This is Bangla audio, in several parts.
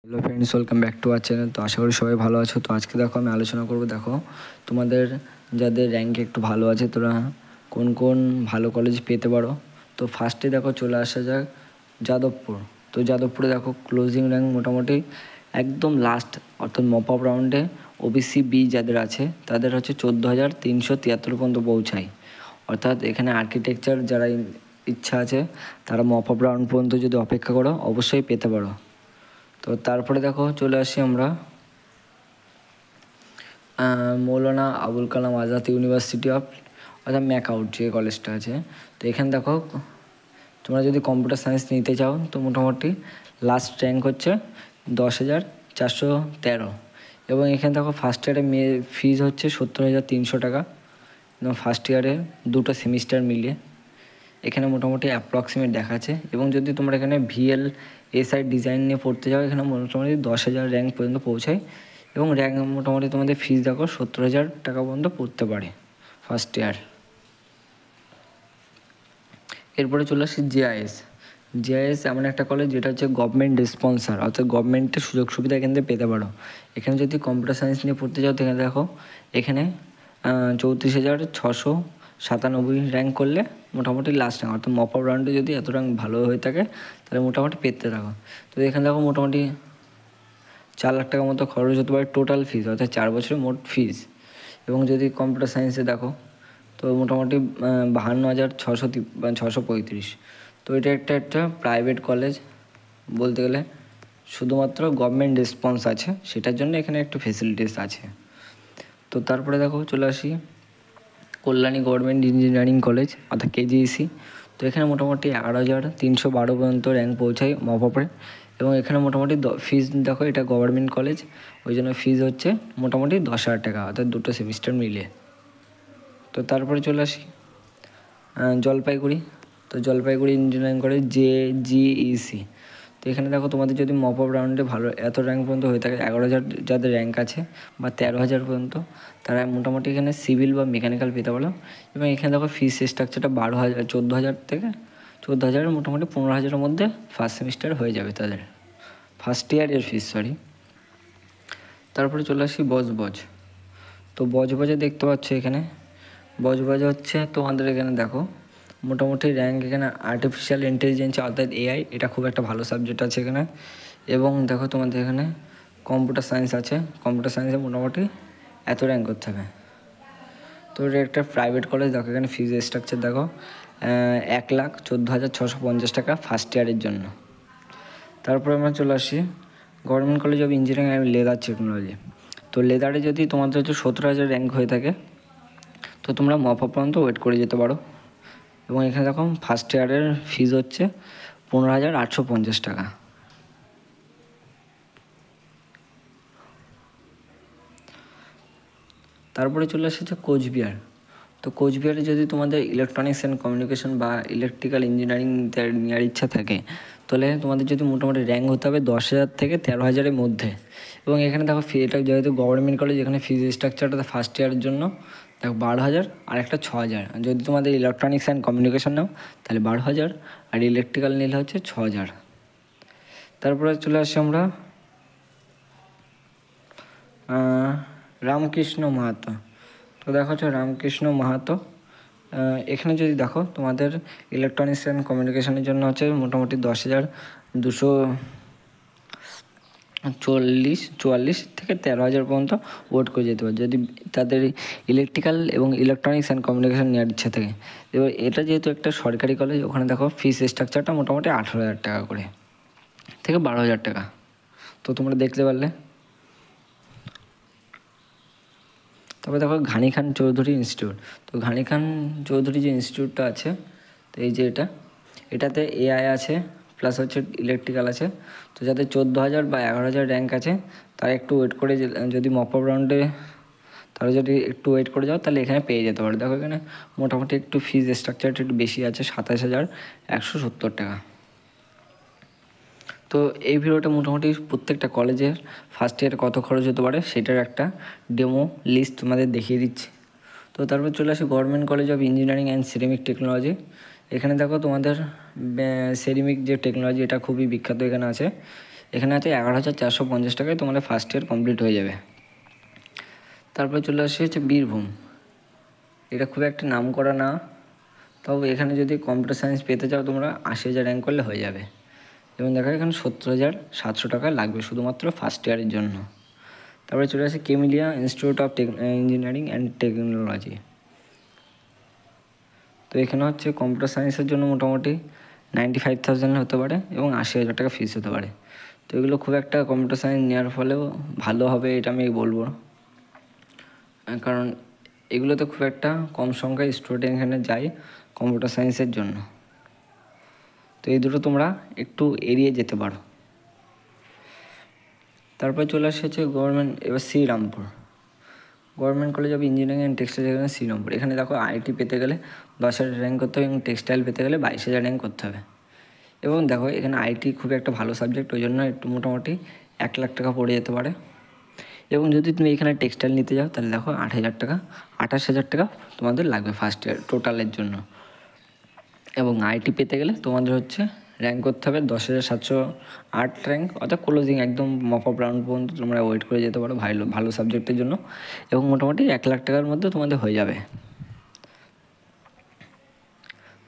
Hello friends, welcome back to our channel. তো আশা করি সবাই ভালো আছো। তো আজকে দেখো আমি আলোচনা করব, দেখো তোমাদের যাদের র্যাঙ্ক একটু ভালো আছে তোরা কোন কোন ভালো কলেজ পেতে পারো। তো ফার্স্টে দেখো চলে আসা যাক যাদবপুর। তো যাদবপুরে দেখো ক্লোজিং র্যাঙ্ক মোটামুটি একদম লাস্ট অর্থাৎ মপ আপ রাউন্ডে ওবিসি বি যাদের আছে তাদের হচ্ছে 14,373 পর্যন্ত পৌঁছায়। অর্থাৎ এখানে আর্কিটেকচার যারা ইচ্ছা আছে তারা মপ আপ রাউন্ড পর্যন্ত যদি অপেক্ষা করো অবশ্যই পেতে পারো। তো তারপরে দেখো চলে আসি আমরা মৌলানা আবুল কালাম আজাদ ইউনিভার্সিটি অফ অর্থাৎ ম্যাকআউট যে কলেজটা আছে। তো এখানে দেখো তোমরা যদি কম্পিউটার সায়েন্স নিতে চাও তো মোটামুটি লাস্ট র্যাঙ্ক হচ্ছে 10,413। এবং এখানে দেখো ফার্স্ট ইয়ারে ফিজ হচ্ছে 70,300 টাকা এবং ফার্স্ট ইয়ারে দুটো সেমিস্টার মিলিয়ে এখানে মোটামুটি অ্যাপ্রক্সিমেট দেখাচ্ছে। এবং যদি তোমরা এখানে VLSI ডিজাইন নিয়ে পড়তে যাও এখানে মোটামুটি 10,000 র্যাঙ্ক পর্যন্ত পৌঁছায় এবং র্যাঙ্ক মোটামুটি তোমাদের ফিস দেখো 70,000 টাকা পর্যন্ত পড়তে পারে ফার্স্ট ইয়ার। এরপরে চলে আসি জিআইএস এমন একটা কলেজ যেটা হচ্ছে গভর্নমেন্ট স্পন্সার, অর্থাৎ গভর্নমেন্টের সুযোগ সুবিধা এখান থেকে পেতে পারো। এখানে যদি কম্পিউটার সায়েন্স নিয়ে পড়তে যাও এখানে দেখো এখানে 34,697 র্যাঙ্ক করলে মোটামুটি লাস্ট র্যাঙ্ক, অর্থাৎ মপ আপ রাউন্ডে যদি এত র্যাঙ্ক ভালো হয়ে থাকে তাহলে মোটামুটি পেতে থাকো। তো এখানে দেখো মোটামুটি 4 লাখ টাকার মতো খরচ হতে পারে টোটাল ফিজ, অর্থাৎ 4 বছরের মোট ফিজ। এবং যদি কম্পিউটার সায়েন্সে দেখো তো মোটামুটি 52,635। তো এটা একটা প্রাইভেট কলেজ বলতে গেলে, শুধুমাত্র গভর্নমেন্ট রেসপন্স আছে সেটার জন্য এখানে একটু ফেসিলিটিস আছে। তো তারপরে দেখো চলে আসি কল্যাণী গভর্নমেন্ট ইঞ্জিনিয়ারিং কলেজ অর্থাৎ KGEC। তো এখানে মোটামুটি 11,312 পর্যন্ত র্যাঙ্ক পৌঁছায় মপআপে। এবং এখানে মোটামুটি ফিজ দেখো এটা গভর্নমেন্ট কলেজ, ওই জন্য ফিজ হচ্ছে মোটামুটি 10,000 টাকা, অর্থাৎ দুটো সেমিস্টার মিলিয়ে। তো তারপরে চলে আসি জলপাইগুড়ি। তো জলপাইগুড়ি ইঞ্জিনিয়ারিং কলেজ JGEC। তো এখানে দেখো তোমাদের যদি মপ আপ রাউন্ডে ভালো এত র্যাঙ্ক পর্যন্ত হয়ে থাকে 11,000 যাদের র্যাঙ্ক আছে বা 13,000 পর্যন্ত, তারা মোটামুটি এখানে সিভিল বা মেকানিক্যাল পেতে পারো। এবং এখানে দেখো ফিস স্ট্রাকচারটা 14,000 থেকে 14,000 মোটামুটি 15,000-এর মধ্যে ফার্স্ট সেমিস্টার হয়ে যাবে তাদের, ফার্স্ট ইয়ারের ফিস সরি। তারপরে চলে আসি বজবজ। তো বজবজে দেখতে পাচ্ছ এখানে বজবজ হচ্ছে তোমাদের এখানে দেখো মোটামুটি র্যাঙ্ক এখানে আর্টিফিশিয়াল ইন্টেলিজেন্স অর্থাৎ AI, এটা খুব একটা ভালো সাবজেক্ট আছে এখানে। এবং দেখো তোমাদের এখানে কম্পিউটার সায়েন্স আছে, কম্পিউটার সায়েন্সে মোটামুটি এত র্যাঙ্ক করতে হবে। তো এটা একটা প্রাইভেট কলেজ। দেখো এখানে ফিজ স্ট্রাকচার দেখো 1,14,650 টাকা ফার্স্ট ইয়ারের জন্য। তারপরে আমরা চলে আসি government college of engineering and leather technology. তো লেদারে যদি তোমাদের হচ্ছে 17,000 র্যাঙ্ক হয়ে থাকে তো তোমরা মপ আপ পর্যন্ত ওয়েট করে যেতে পারো। এবং এখানে দেখো ফার্স্ট ইয়ারের ফিজ হচ্ছে 15,850 টাকা। তারপরে চলে এসেছে কোচবিহার। তো কোচবিহারে যদি তোমাদের ইলেকট্রনিক্স অ্যান্ড কমিউনিকেশন বা ইলেকট্রিক্যাল ইঞ্জিনিয়ারিং নেওয়ার ইচ্ছা থাকে তাহলে তোমাদের যদি মোটামুটি র্যাঙ্ক হতে হবে 10,000 থেকে 13,000-এর মধ্যে। এবং এখানে দেখো এটা যেহেতু গভর্নমেন্ট কলেজ এখানে ফিজ স্ট্রাকচারটা ফার্স্ট ইয়ারের জন্য দেখো 12,000 আর একটা 6,000। যদি তোমাদের ইলেকট্রনিক্স অ্যান্ড কমিউনিকেশন নাও তাহলে 12,000 আর ইলেকট্রিক্যাল নিলে হচ্ছে 6,000। তারপরে চলে আসি আমরা রামকৃষ্ণ মাহাতো। তো দেখো হচ্ছে রামকৃষ্ণ মাহাতো, এখানে যদি দেখো তোমাদের ইলেকট্রনিক্স অ্যান্ড কমিউনিকেশনের জন্য হচ্ছে মোটামুটি 10,244 থেকে 13,000 পর্যন্ত ওয়েট করে যেতে পারে যদি তাদের ইলেকট্রিক্যাল এবং ইলেকট্রনিক্স অ্যান্ড কমিউনিকেশন নেওয়ার ইচ্ছা থাকে। এবার এটা যেহেতু একটা সরকারি কলেজ ওখানে দেখো ফিস স্ট্রাকচারটা মোটামুটি 18,000 টাকা করে থেকে 12,000 টাকা। তো তোমরা দেখতে পারলে। তারপরে দেখো ঘানি খান চৌধুরী ইনস্টিটিউট। তো ঘানি খান চৌধুরী যে ইনস্টিটিউটটা আছে তো এই যে এটাতে AI আছে প্লাস হচ্ছে ইলেকট্রিক্যাল আছে। তো যাদের 14,000 বা 11,000 র্যাঙ্ক আছে তারা একটু ওয়েট করে যদি মপ আপ রাউন্ডে তারা যদি একটু ওয়েট করে যাও তাহলে এখানে পেয়ে যেতে পারো। দেখো এখানে মোটামুটি একটু ফিজ স্ট্রাকচারটা একটু বেশি আছে 27,170 টাকা। তো এই ভিডিওটা মোটামুটি প্রত্যেকটা কলেজের ফার্স্ট ইয়ারে কত খরচ হতে পারে সেটার একটা ডেমো লিস্ট তোমাদের দেখিয়ে দিচ্ছি। তো তারপর চলে আসি government college of engineering and ceramic technology. এখানে দেখো তোমাদের সিরামিক যে টেকনোলজি এটা খুবই বিখ্যাত এখানে আছে। এখানে আছে 11,450 টাকায় তোমাদের ফার্স্ট ইয়ার কমপ্লিট হয়ে যাবে। তারপরে চলে আসছে হচ্ছে বীরভূম। এটা খুব একটা নাম করা না, তবে এখানে যদি কম্পিউটার সায়েন্স পেতে চাও তোমরা 80,000 র্যাঙ্ক করলে হয়ে যাবে। এবং দেখো এখানে 70,700 টাকা লাগবে শুধুমাত্র ফার্স্ট ইয়ারের জন্য। তারপরে চলে আসে Camellia institute of engineering and technology. তো এখানে হচ্ছে কম্পিউটার সায়েন্সের জন্য মোটামুটি 95,000 হতে পারে এবং 80,000 টাকা ফিস হতে পারে। তো এগুলো খুব একটা কম্পিউটার সায়েন্স নেওয়ার ফলেও ভালো হবে এটা আমি বলবো, কারণ এগুলোতে খুব একটা কম সংখ্যায় স্টুডেন্ট এখানে যায় কম্পিউটার সায়েন্সের জন্য। তো এই দুটো তোমরা একটু এড়িয়ে যেতে পারো। তারপরে চলে এসেছে গভর্নমেন্ট, এবার Serampore government college of engineering and textile, এখানে শ্রীরামপুর। এখানে দেখো আইটি পেতে গেলে 10,000 র্যাঙ্ক করতে হবে এবং টেক্সটাইল পেতে গেলে 22,000 র্যাঙ্ক করতে হবে। এবং দেখো এখানে আইটি খুব একটা ভালো সাবজেক্ট, ওই জন্য একটু মোটামুটি 1,00,000 টাকা পড়ে যেতে পারে। এবং যদি তুমি এখানে টেক্সটাইল নিতে যাও তাহলে দেখো 8,000 টাকা 28,000 টাকা তোমাদের লাগবে ফার্স্ট ইয়ার টোটালের জন্য। এবং আইটি পেতে গেলে তোমাদের হচ্ছে র্যাঙ্ক করতে হবে 10,708 র্যাঙ্ক, অর্থাৎ ক্লোজিং একদম মপ আপ রাউন্ড পর্যন্ত তোমরা ওয়েট করে যেতে পারো ভালো ভালো সাবজেক্টের জন্য। এবং মোটামুটি 1,00,000 টাকার মধ্যে তোমাদের হয়ে যাবে।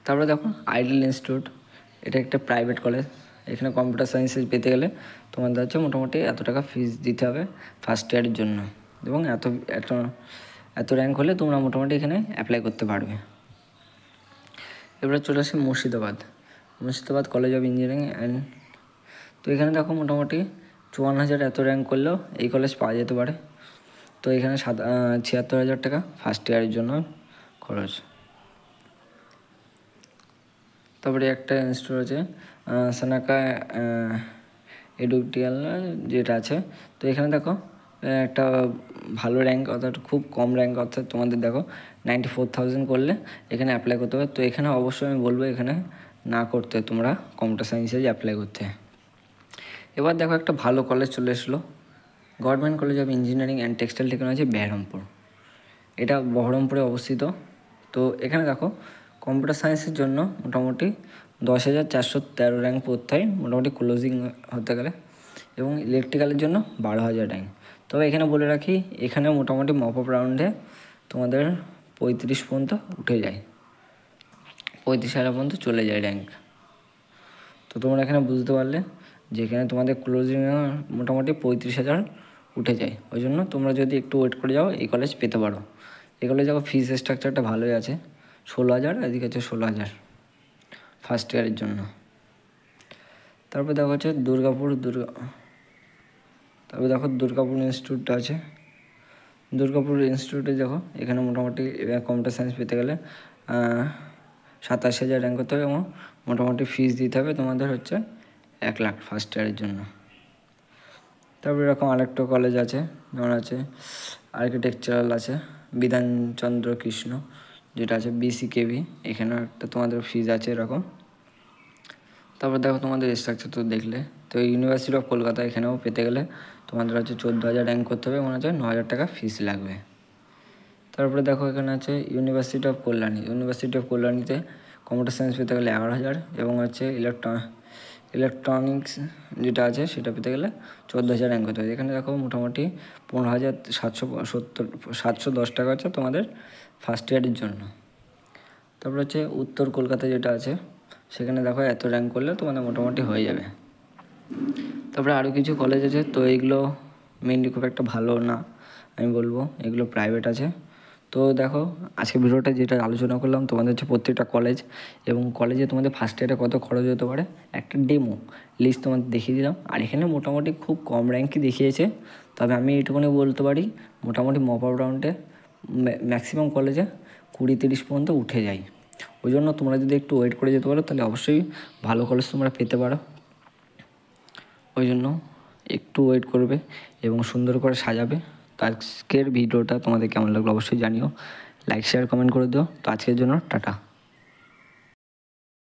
তারপরে দেখো আইডিয়াল ইনস্টিটিউট, এটা একটা প্রাইভেট কলেজ। এখানে কম্পিউটার সায়েন্সে পেতে গেলে তোমাদের হচ্ছে মোটামুটি এত টাকা ফিস দিতে হবে ফার্স্ট ইয়ারের জন্য। এবং এত এত এত র্যাঙ্ক হলে তোমরা মোটামুটি এখানে অ্যাপ্লাই করতে পারবে। এবারে চলে আসে Murshidabad college of engineering and, তো এখানে দেখো মোটামুটি 54,000 এত র্যাঙ্ক করলেও এই কলেজ পাওয়া যেতে পারে। তো এখানে 76,000 টাকা ফার্স্ট ইয়ারের জন্য খরচ। তারপরে একটা ইনস্টিটিউট আছে সানাকা এডুকেটিয়াল যেটা আছে। তো এখানে দেখো একটা ভালো র্যাঙ্ক, অর্থাৎ খুব কম র্যাঙ্ক, অর্থাৎ তোমাদের দেখো 94,000 করলে এখানে অ্যাপ্লাই করতে হবে। তো এখানে অবশ্যই আমি বলবো এখানে না করতে, তোমরা কম্পিউটার সায়েন্সে অ্যাপ্লাই করতে। এবার দেখো একটা ভালো কলেজ চলে এসলো, government college of engineering and textile technology Berhampore. এটা বহরমপুরে অবস্থিত। তো এখানে দেখো কম্পিউটার সায়েন্সের জন্য মোটামুটি 10,413 র্যাঙ্ক পড়তে হয় মোটামুটি ক্লোজিং হতে গেলে, এবং ইলেকট্রিক্যালের জন্য 12,000 র্যাঙ্ক। তবে এখানে বলে রাখি এখানে মোটামুটি মপ আপ রাউন্ডে তোমাদের 35 পর্যন্ত উঠে যায়, 35,000 পর্যন্ত চলে যায় র্যাঙ্ক। তো তোমরা এখানে বুঝতে পারলে যে এখানে তোমাদের ক্লোজিং মোটামুটি 35,000 উঠে যায়। ওই জন্য তোমরা যদি একটু ওয়েট করে যাও এই কলেজ পেতে পারো। এই কলেজ দেখো ফিস স্ট্রাকচারটা ভালোই আছে, 16,000, এদিকে আছে 16,000 ফার্স্ট ইয়ারের জন্য। তারপর দেখো হচ্ছে তারপর দেখো দুর্গাপুর ইনস্টিটিউটটা আছে। দুর্গাপুর ইনস্টিটিউটে দেখো এখানে মোটামুটি কম্পিউটার সায়েন্স পেতে গেলে 27,000 র্যাঙ্ক করতে হবে এবং মোটামুটি ফিস দিতে হবে তোমাদের হচ্ছে 1,00,000 ফার্স্ট ইয়ারের জন্য। তারপরে এরকম আরেকটা কলেজ আছে, যেমন আছে আর্কিটেকচারাল আছে বিধানচন্দ্র কৃষ্ণ, যেটা আছে BCKV, এখানেও একটা তোমাদের ফিজ আছে এরকম। তারপর দেখো তোমাদের স্ট্রাকচার তো দেখলে। তো ইউনিভার্সিটি অফ কলকাতা, এখানেও পেতে গেলে তোমাদের হচ্ছে 14,000 র্যাঙ্ক করতে হবে, মনে হচ্ছে 9,000 টাকা ফিস লাগবে। তারপরে দেখো এখানে আছে ইউনিভার্সিটি অফ কল্যাণীতে কম্পিউটার সায়েন্স পেতে গেলে 11,000 এবং হচ্ছে ইলেকট্রনিক্স যেটা আছে সেটা পেতে গেলে 14,000 র্যাঙ্ক করতে হবে। এখানে দেখো মোটামুটি 15,710 টাকা হচ্ছে তোমাদের ফার্স্ট ইয়ারের জন্য। তারপর হচ্ছে উত্তর কলকাতা যেটা আছে সেখানে দেখো এত র্যাঙ্ক করলে তোমাদের মোটামুটি হয়ে যাবে। তারপরে আরও কিছু কলেজ আছে, তো এইগুলো মেনলি খুব একটা ভালো না আমি বলবো, এগুলো প্রাইভেট আছে। তো দেখো আজকে ভিডিওটা যেটা আলোচনা করলাম তোমাদের হচ্ছে প্রত্যেকটা কলেজ এবং কলেজে তোমাদের ফার্স্ট ইয়ারে কত খরচ হতে পারে একটা ডেমো লিস্ট তোমাদের দেখিয়ে দিলাম। আর এখানে মোটামুটি খুব কম র্যাঙ্কই দেখিয়েছে, তবে আমি এইটুকুনি বলতে পারি মোটামুটি মপ আপ রাউন্ডে ম্যাক্সিমাম কলেজে 20-30 পর্যন্ত উঠে যায়। ওই জন্য তোমরা যদি একটু ওয়েট করে যেতে পারো তাহলে অবশ্যই ভালো কলেজ তোমরা পেতে পারো। ওই জন্য একটু ওয়েট করবে এবং সুন্দর করে সাজাবে। তো আজকের ভিডিওটা তোমাদের কেমন লাগলো অবশ্যই জানিও, লাইক শেয়ার কমেন্ট করে দিও। তো আজকের জন্য টাটা।